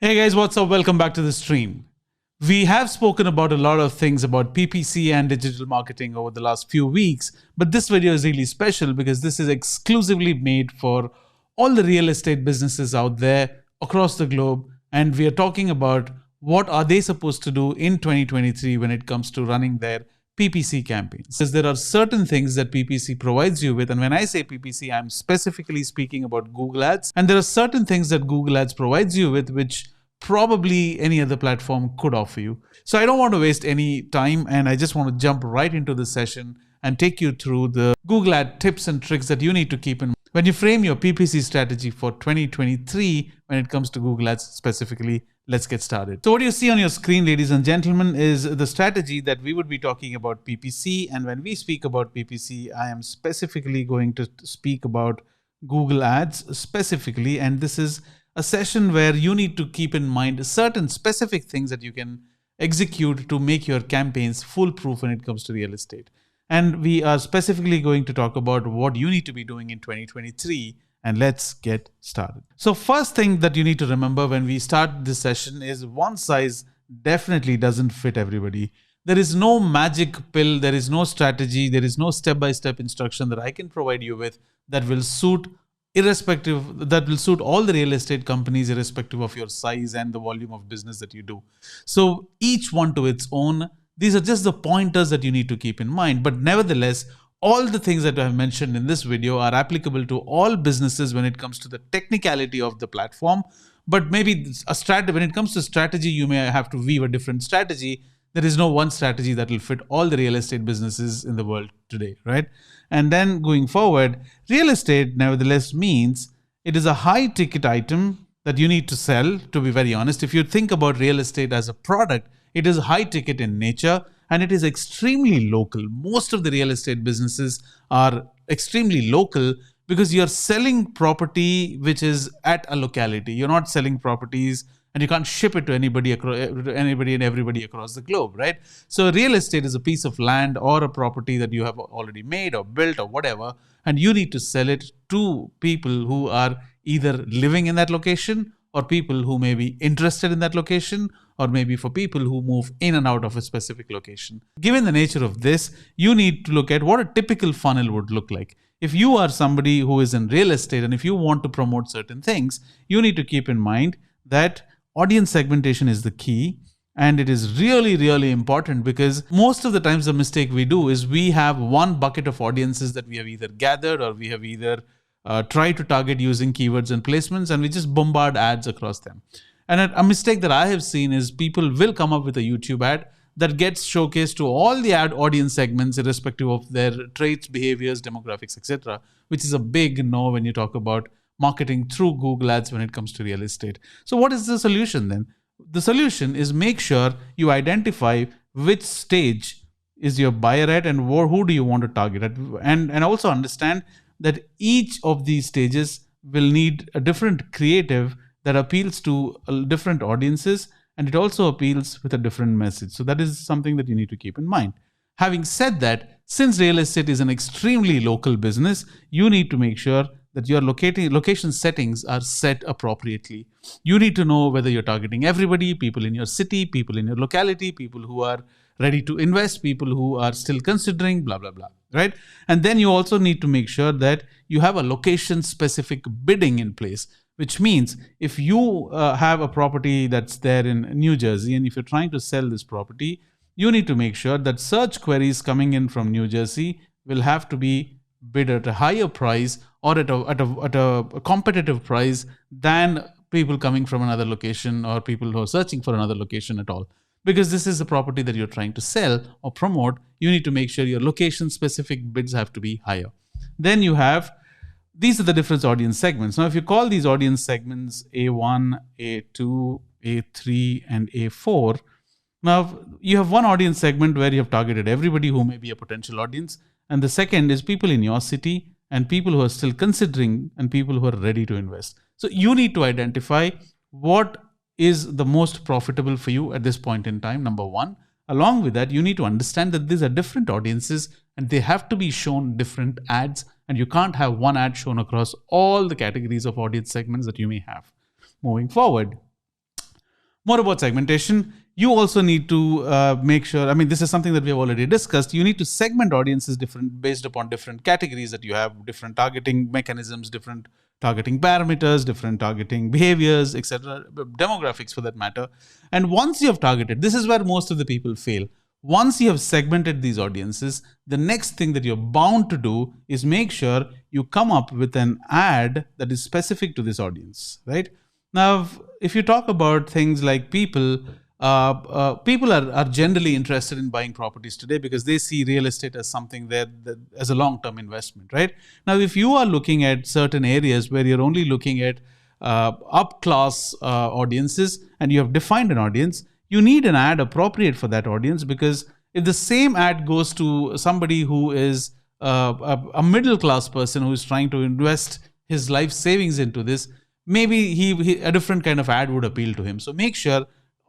Hey guys, what's up? Welcome back to the stream. We have spoken about a lot of things about PPC and digital marketing over the last few weeks, but this video is really special because this is exclusively made for all the real estate businesses out there across the globe, and we are talking about what are they supposed to do in 2023 when it comes to running their PPC campaigns. Because there are certain things that PPC provides you with, and when I say PPC, I'm specifically speaking about Google Ads, and there are certain things that Google Ads provides you with which probably any other platform could offer you. So I don't want to waste any time, and I just want to jump right into the session and take you through the Google Ad tips and tricks that you need to keep in mind when you frame your PPC strategy for 2023 when it comes to Google Ads specifically. Let's get started. So what you see on your screen, ladies and gentlemen, is the strategy that we would be talking about PPC. And when we speak about PPC, I am specifically going to speak about Google Ads specifically. And this is a session where you need to keep in mind certain specific things that you can execute to make your campaigns foolproof when it comes to real estate. And we are specifically going to talk about what you need to be doing in 2023. And let's get started. So first thing that you need to remember when we start this session is one size definitely doesn't fit everybody. There is no magic pill, there is no strategy, there is no step-by-step instruction that I can provide you with that will suit all the real estate companies irrespective of your size and the volume of business that you do. So each one to its own. These are just the pointers that you need to keep in mind. But nevertheless, all the things that I have mentioned in this video are applicable to all businesses when it comes to the technicality of the platform. But maybe when it comes to strategy, you may have to weave a different strategy. There is no one strategy that will fit all the real estate businesses in the world today, right? And then going forward, real estate nevertheless means it is a high ticket item that you need to sell, to be very honest. If you think about real estate as a product, it is high ticket in nature. And it is extremely local. Most of the real estate businesses are extremely local because you're selling property which is at a locality. You're not selling properties and you can't ship it to anybody and everybody across the globe, right? So real estate is a piece of land or a property that you have already made or built or whatever, and you need to sell it to people who are either living in that location or people who may be interested in that location, or maybe for people who move in and out of a specific location. Given the nature of this, you need to look at what a typical funnel would look like. If you are somebody who is in real estate and if you want to promote certain things, you need to keep in mind that audience segmentation is the key. And it is really, really important because most of the times the mistake we do is we have one bucket of audiences that we have either gathered or we have either try to target using keywords and placements, and we just bombard ads across them. And a mistake that I have seen is people will come up with a YouTube ad that gets showcased to all the ad audience segments irrespective of their traits, behaviors, demographics, etc., which is a big no when you talk about marketing through Google Ads when it comes to real estate. So what is the solution then? The solution is make sure you identify which stage is your buyer at and who do you want to target at, and also understand that each of these stages will need a different creative that appeals to different audiences, and it also appeals with a different message. So that is something that you need to keep in mind. Having said that, since real estate is an extremely local business, you need to make sure that your location settings are set appropriately. You need to know whether you're targeting everybody, people in your city, people in your locality, people who are ready to invest, people who are still considering, blah, blah, blah, right? And then you also need to make sure that you have a location-specific bidding in place, which means if you have a property that's there in New Jersey, and if you're trying to sell this property, you need to make sure that search queries coming in from New Jersey will have to be bid at a higher price or at a competitive price than people coming from another location or people who are searching for another location at all. Because this is a property that you're trying to sell or promote, you need to make sure your location-specific bids have to be higher. Then you have, these are the different audience segments. Now, if you call these audience segments A1, A2, A3, and A4, now you have one audience segment where you have targeted everybody who may be a potential audience. And the second is people in your city and people who are still considering and people who are ready to invest. So you need to identify what is the most profitable for you at this point in time, number one. Along with that, you need to understand that these are different audiences and they have to be shown different ads, and you can't have one ad shown across all the categories of audience segments that you may have. Moving forward, More about segmentation. You also need to make sure, I mean, this is something that we have already discussed. You need to segment audiences different based upon different categories that you have, different targeting mechanisms, different targeting parameters, different targeting behaviors, etc., demographics for that matter. And once you have targeted, this is where most of the people fail. Once you have segmented these audiences, the next thing that you're bound to do is make sure you come up with an ad that is specific to this audience, right? Now, if you talk about things like people, people are generally interested in buying properties today because they see real estate as something that as a long-term investment, right? Now, if you are looking at certain areas where you're only looking at up-class audiences and you have defined an audience, you need an ad appropriate for that audience, because if the same ad goes to somebody who is a middle-class person who is trying to invest his life savings into this, maybe a different kind of ad would appeal to him. So make sure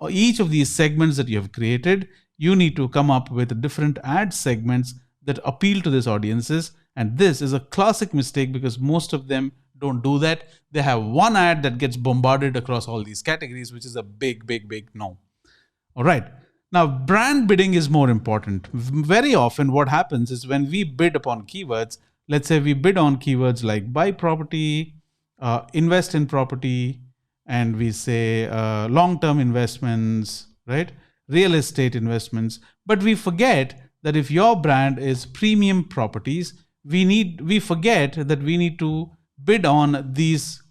each of these segments that you have created, you need to come up with different ad segments that appeal to these audiences. And this is a classic mistake because most of them don't do that. They have one ad that gets bombarded across all these categories, which is a big, big, big no. All right. Now, brand bidding is more important. Very often what happens is when we bid upon keywords, let's say we bid on keywords like buy property, invest in property, and we say long-term investments, right? Real estate investments. But we forget that if your brand is premium properties, we forget that we need to bid on these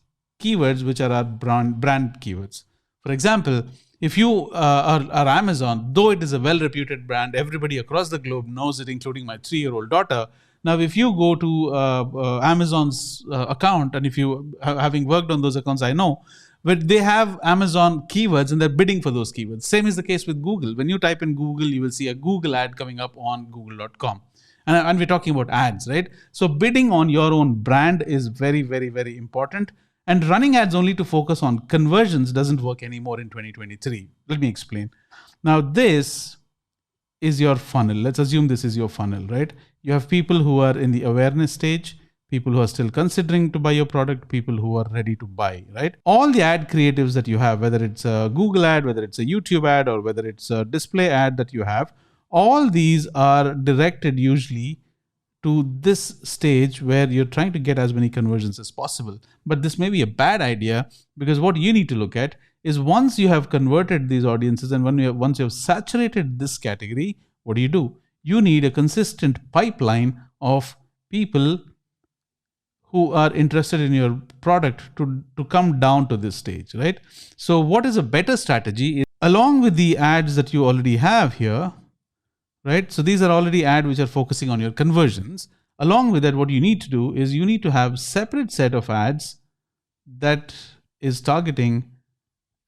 keywords, which are our brand keywords. For example, if you are Amazon, though it is a well-reputed brand, everybody across the globe knows it, including my 3-year-old daughter. Now, if you go to Amazon's account, and if you, having worked on those accounts, I know, but they have Amazon keywords and they're bidding for those keywords. Same is the case with Google. When you type in Google, you will see a Google ad coming up on google.com. And we're talking about ads, right? So bidding on your own brand is very, very, very important. And running ads only to focus on conversions doesn't work anymore in 2023. Let me explain. Now, this is your funnel. Let's assume this is your funnel, right? You have people who are in the awareness stage, people who are still considering to buy your product, people who are ready to buy, right? All the ad creatives that you have, whether it's a Google ad, whether it's a YouTube ad, or whether it's a display ad that you have, all these are directed usually to this stage where you're trying to get as many conversions as possible. But this may be a bad idea, because what you need to look at is once you have converted these audiences and once you have saturated this category, what do? You need a consistent pipeline of people who are interested in your product to come down to this stage, right? So what is a better strategy is, along with the ads that you already have here, right? So these are already ads which are focusing on your conversions. Along with that, what you need to do is you need to have separate set of ads that is targeting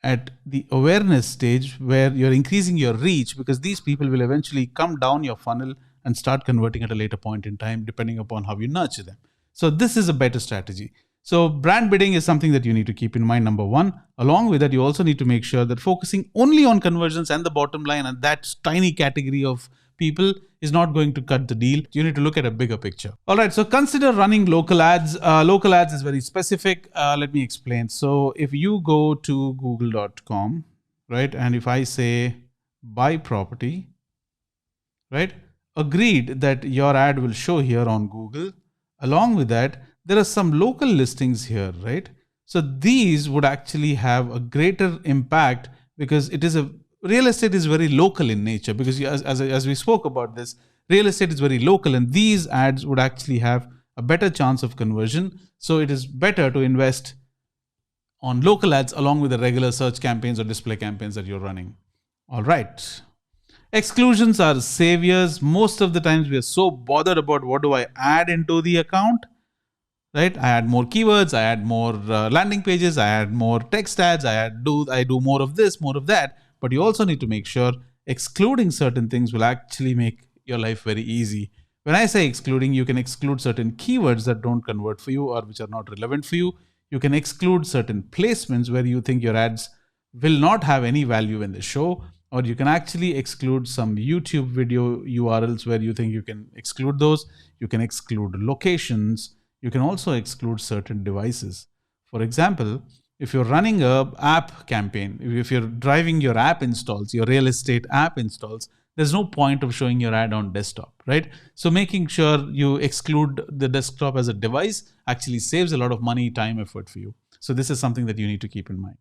at the awareness stage where you're increasing your reach, because these people will eventually come down your funnel and start converting at a later point in time, depending upon how you nurture them. So this is a better strategy. So brand bidding is something that you need to keep in mind, number one. Along with that, you also need to make sure that focusing only on conversions and the bottom line and that tiny category of people is not going to cut the deal. You need to look at a bigger picture. All right, so consider running local ads. Local ads is very specific. Let me explain. So if you go to google.com, right, and if I say buy property, right, agreed that your ad will show here on Google. Along with that, there are some local listings here, right? So these would actually have a greater impact because real estate is very local in nature, because as we spoke about this, real estate is very local, and these ads would actually have a better chance of conversion. So it is better to invest on local ads along with the regular search campaigns or display campaigns that you're running. All right. Exclusions are saviors. Most of the times we are so bothered about what do I add into the account, right? I add more keywords, I add more landing pages, I add more text ads, I do more of this, more of that. But you also need to make sure excluding certain things will actually make your life very easy. When I say excluding, you can exclude certain keywords that don't convert for you or which are not relevant for you. You can exclude certain placements where you think your ads will not have any value when they show, or you can actually exclude some YouTube video URLs where you think you can exclude those. You can exclude locations. You can also exclude certain devices. For example, if you're running a app campaign, if you're driving your app installs, your real estate app installs, there's no point of showing your ad on desktop, right? So making sure you exclude the desktop as a device actually saves a lot of money, time, effort for you. So this is something that you need to keep in mind.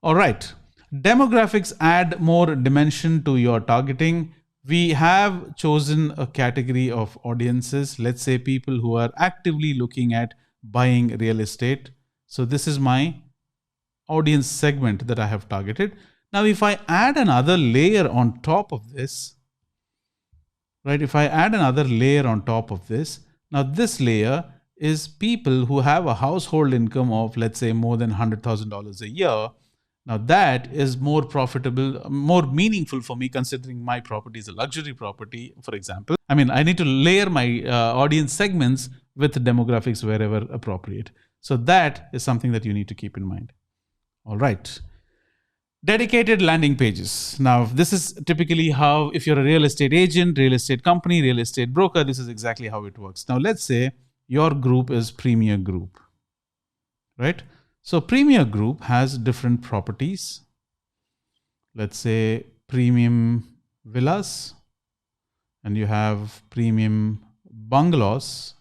All right. Demographics add more dimension to your targeting. We have chosen a category of audiences. Let's say people who are actively looking at buying real estate. So this is my audience segment that I have targeted. Now, if I add another layer on top of this, right? If I add another layer on top of this, now this layer is people who have a household income of, let's say, more than $100,000 a year. Now that is more profitable, more meaningful for me, considering my property is a luxury property, for example. I mean, I need to layer my audience segments with demographics wherever appropriate. So that is something that you need to keep in mind. All right. Dedicated landing pages. Now, this is typically how, if you're a real estate agent, real estate company, real estate broker, this is exactly how it works. Now, let's say your group is Premier Group, right? So Premier Group has different properties. Let's say premium villas, and you have premium bungalows,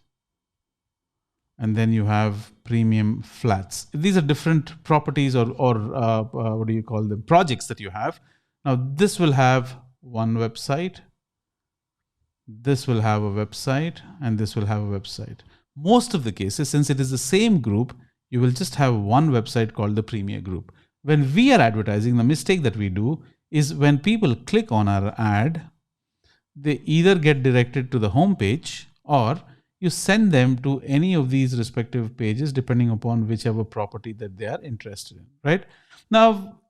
and then you have premium flats. These are different properties or what do you call them? Projects that you have. Now this will have one website, this will have a website, and this will have a website. Most of the cases, since it is the same group, you will just have one website called the Premier Group. When we are advertising, the mistake that we do is when people click on our ad, they either get directed to the home page or you send them to any of these respective pages depending upon whichever property that they are interested in, right? Now,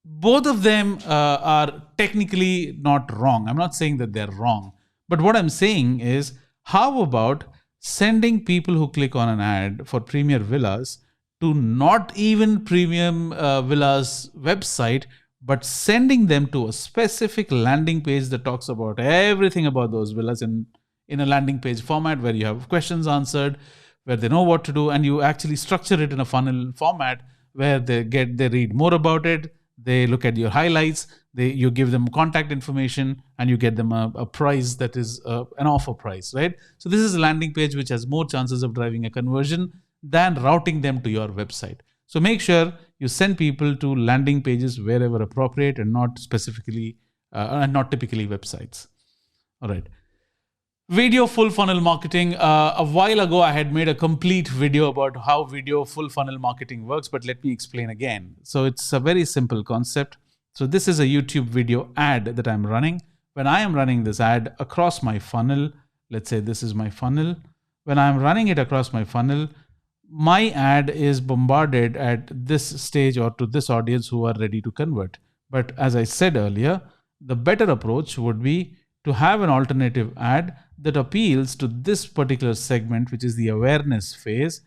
both of them are technically not wrong. I'm not saying that they're wrong. But what I'm saying is, how about sending people who click on an ad for Premier Villas to not even Premium Villas website, but sending them to a specific landing page that talks about everything about those villas in a landing page format where you have questions answered, where they know what to do, and you actually structure it in a funnel format where they read more about it, they look at your highlights, you give them contact information, and you get them a price that is an offer price, right? So this is a landing page which has more chances of driving a conversion than routing them to your website. So make sure you send people to landing pages wherever appropriate and not specifically, and not typically websites. All right. Video full funnel marketing. A while ago, I had made a complete video about how video full funnel marketing works, but let me explain again. So it's a very simple concept. So this is a YouTube video ad that I'm running. When I am running this ad across my funnel, let's say this is my funnel. When I'm running it across my funnel, my ad is bombarded at this stage or to this audience who are ready to convert. But as I said earlier, the better approach would be to have an alternative ad that appeals to this particular segment, which is the awareness phase.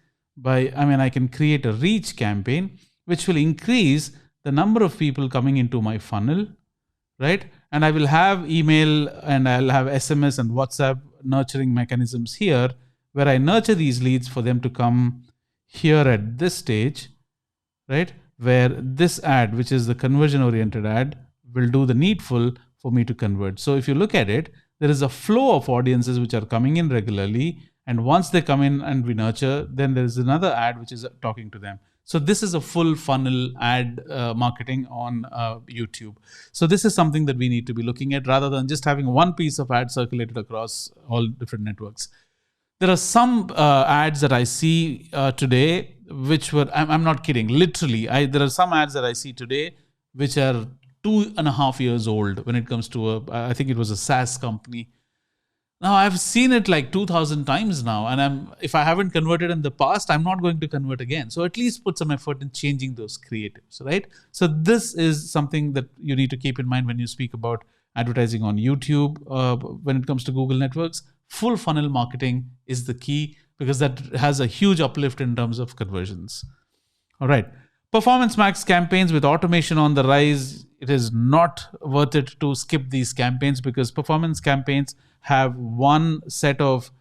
I can create a reach campaign, which will increase the number of people coming into my funnel, right? And I will have email and I'll have SMS and WhatsApp nurturing mechanisms here, where I nurture these leads for them to come here at this stage, right? Where this ad, which is the conversion oriented ad, will do the needful for me to convert. So if you look at it, there is a flow of audiences which are coming in regularly. And once they come in and we nurture, then there is another ad which is talking to them. So this is a full funnel ad marketing on YouTube. So this is something that we need to be looking at rather than just having one piece of ad circulated across all different networks. There are some ads that I see today, which were, I'm not kidding, literally, there are some ads that I see today which are 2.5 years old when it comes to I think it was a SaaS company. Now I've seen it like 2,000 times now, and if I haven't converted in the past, I'm not going to convert again. So at least put some effort in changing those creatives, right? So this is something that you need to keep in mind when you speak about advertising on YouTube. When it comes to Google networks, full funnel marketing is the key because that has a huge uplift in terms of conversions. All right. Performance max campaigns with automation on the rise. It is not worth it to skip these campaigns because performance campaigns have one set of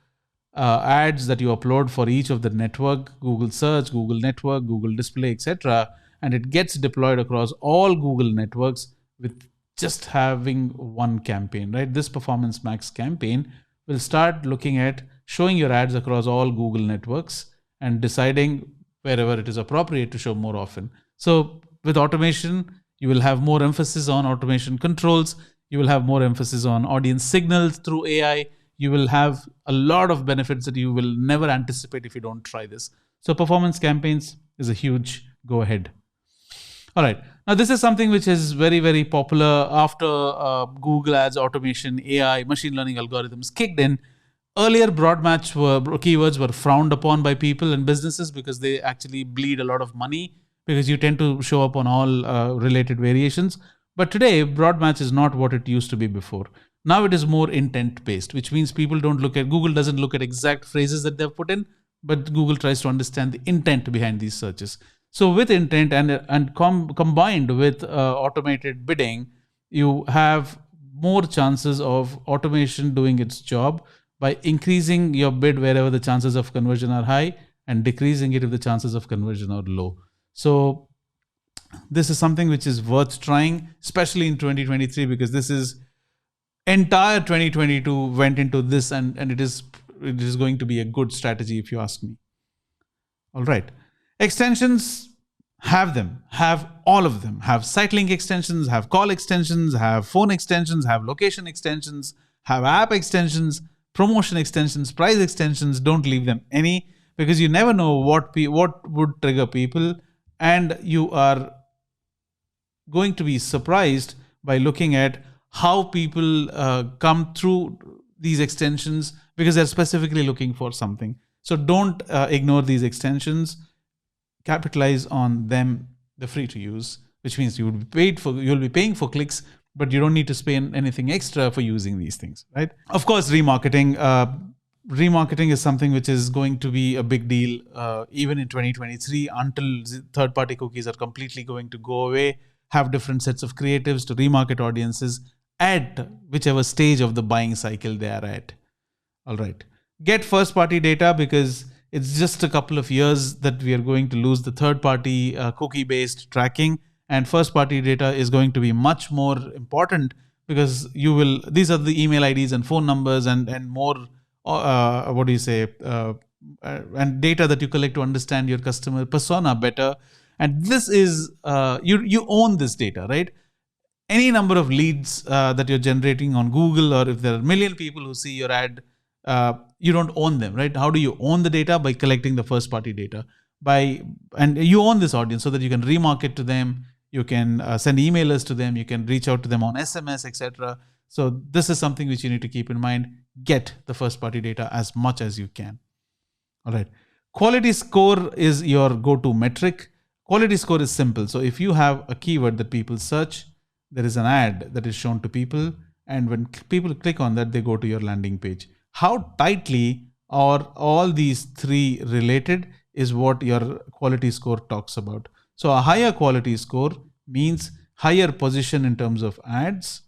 ads that you upload for each of the network, Google Search, Google Network, Google Display, etc., and it gets deployed across all Google networks with just having one campaign, right? This Performance Max campaign will start looking at showing your ads across all Google networks and deciding wherever it is appropriate to show more often. So with automation, you will have more emphasis on automation controls. You will have more emphasis on audience signals through AI. You will have a lot of benefits that you will never anticipate if you don't try this. So performance campaigns is a huge go ahead. All right. Now, this is something which is very, very popular after Google Ads automation, AI, machine learning algorithms kicked in. Earlier, broad match keywords were frowned upon by people and businesses because they actually bleed a lot of money because you tend to show up on all related variations. But today, broad match is not what it used to be before. Now it is more intent based, which means people don't look at, Google doesn't look at exact phrases that they've put in, but Google tries to understand the intent behind these searches. So with intent and combined with automated bidding, you have more chances of automation doing its job by increasing your bid wherever the chances of conversion are high and decreasing it if the chances of conversion are low. So this is something which is worth trying, especially in 2023, because this is entire 2022 went into this, and it is going to be a good strategy if you ask me. All right. Extensions, have all of them. Have site link extensions, have call extensions, have phone extensions, have location extensions, have app extensions, promotion extensions, price extensions. Don't leave them any, because you never know what would trigger people, and you are going to be surprised by looking at how people come through these extensions because they're specifically looking for something. So don't ignore these extensions. Capitalize on them. They're free to use, which means you'll be paying for clicks, but you don't need to spend anything extra for using these things, right? Of course, remarketing. Remarketing is something which is going to be a big deal even in 2023 until third-party cookies are completely going to go away. Have different sets of creatives to remarket audiences at whichever stage of the buying cycle they are at. All right. Get first-party data, because it's just a couple of years that we are going to lose the third-party cookie-based tracking, and first-party data is going to be much more important because these are the email IDs and phone numbers and more, and data that you collect to understand your customer persona better. And this is, you own this data, right? Any number of leads that you're generating on Google, or if there are a million people who see your ad, you don't own them, right? How do you own the data? By collecting the first party data. And you own this audience so that you can remarket to them, you can send emailers to them, you can reach out to them on SMS, etc. So this is something which you need to keep in mind. Get the first party data as much as you can. All right. Quality score is your go-to metric. Quality score is simple. So if you have a keyword that people search, there is an ad that is shown to people, and when people click on that, they go to your landing page. How tightly are all these three related is what your quality score talks about. So a higher quality score means higher position in terms of ads,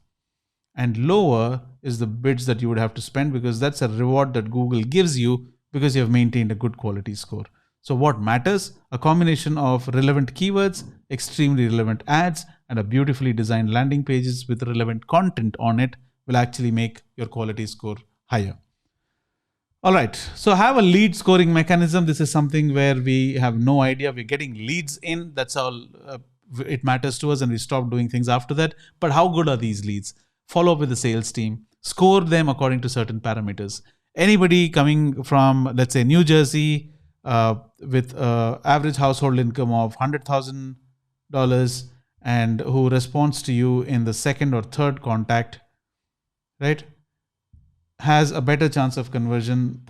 and lower is the bids that you would have to spend, because that's a reward that Google gives you because you have maintained a good quality score. So what matters? A combination of relevant keywords, extremely relevant ads, and a beautifully designed landing pages with relevant content on it will actually make your quality score higher. All right. So have a lead scoring mechanism. This is something where we have no idea. We're getting leads in. That's all it matters to us, and we stop doing things after that. But how good are these leads? Follow up with the sales team. Score them according to certain parameters. Anybody coming from, let's say, New Jersey with average household income of $100,000 and who responds to you in the second or third contact, right, has a better chance of conversion,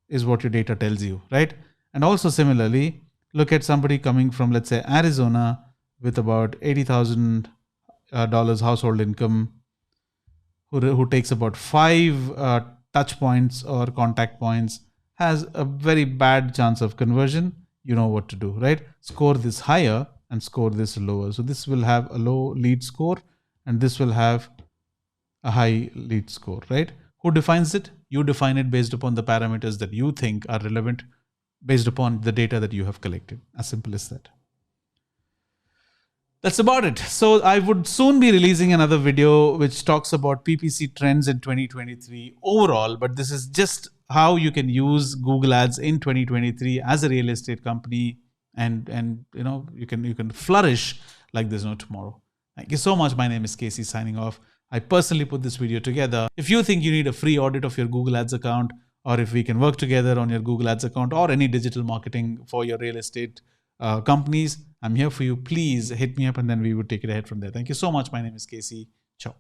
is what your data tells you, right? And also similarly, look at somebody coming from, let's say, Arizona with about $80,000 household income, who takes about 5 touch points or contact points, has a very bad chance of conversion. You know what to do, right? Score this higher and score this lower. So this will have a low lead score and this will have a high lead score, right? Who defines it? You define it based upon the parameters that you think are relevant, based upon the data that you have collected. As simple as that. That's about it. So I would soon be releasing another video which talks about PPC trends in 2023 overall, but this is just how you can use Google Ads in 2023 as a real estate company, and you can flourish like there's no tomorrow. Thank you so much. My name is Casey, signing off. I personally put this video together. If you think you need a free audit of your Google Ads account, or if we can work together on your Google Ads account or any digital marketing for your real estate companies, I'm here for you. Please hit me up and then we would take it ahead from there. Thank you so much. My name is Casey. Ciao.